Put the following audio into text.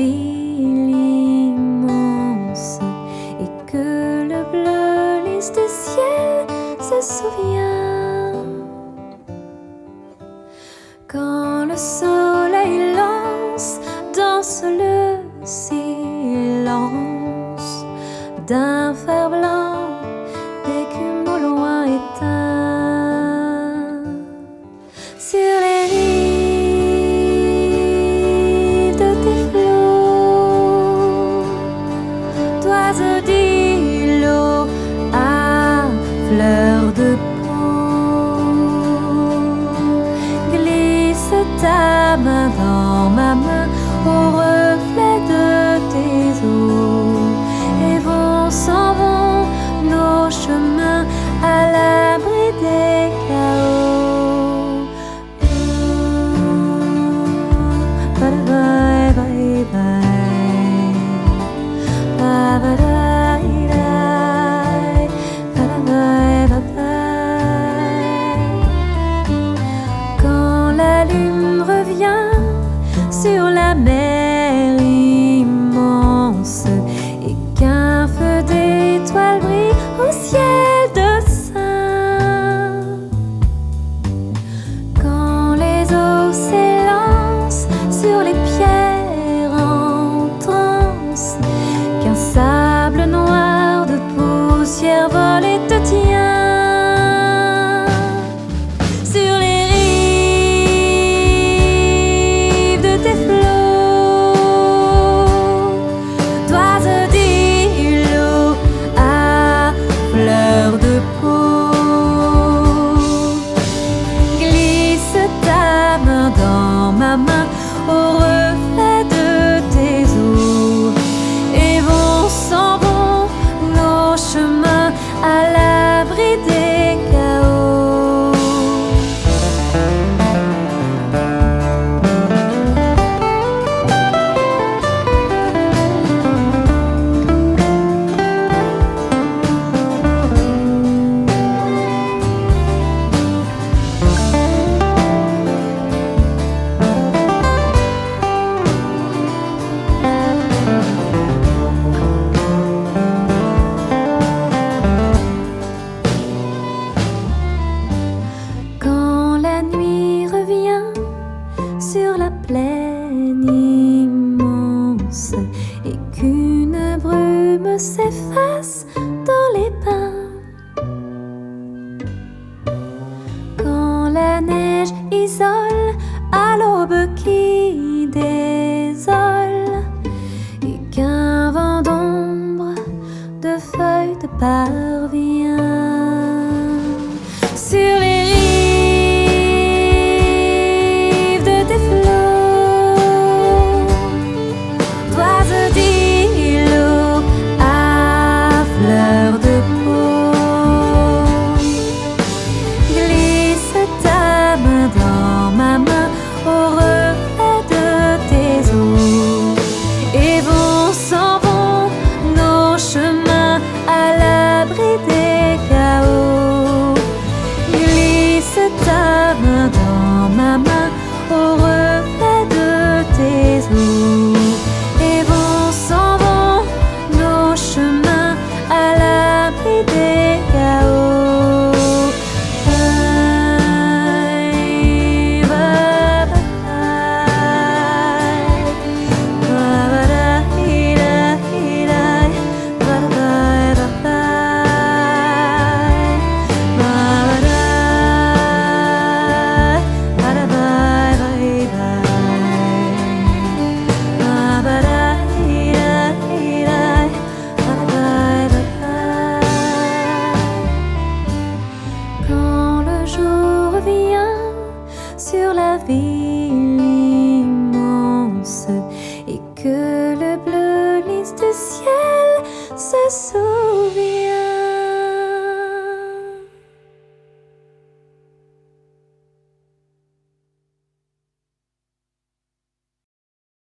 ville immense et que le bleu lys du ciel se souvient. Quand le soleil lance, danse le silence d'un fer blanc d'écume au loin éteint. Sur les rives de tes flots, d'oiseaux d'îlots à fleurs de ta main dans ma main au reflet de tes eaux, et s'en vont nos chemins à l'abri des chaos. Bye bye bye bye. Bye bye bye bye bye. Quand la lune revient sur la mer immense et qu'un feu d'étoiles brille au ciel de sein, quand les eaux s'élancent sur les pierres en transe, qu'un sable noir de poussière vole et te tient. S'efface dans les pins, quand la neige isole à l'aube qui désole et qu'un vent d'ombre de feuilles te parvient sur les rives de tes flots, d'oiseaux d'îlots fleur de peau, glisse ta main dans ma main au reflet de tes eaux, et s'en vont nos chemins à l'abri des chaos. Glisse ta main dans ma main au reflet de tes eaux, et s'en vont nos chemins à l'abri des chaos. Sur la ville immense et que le bleu lys du ciel se souvient.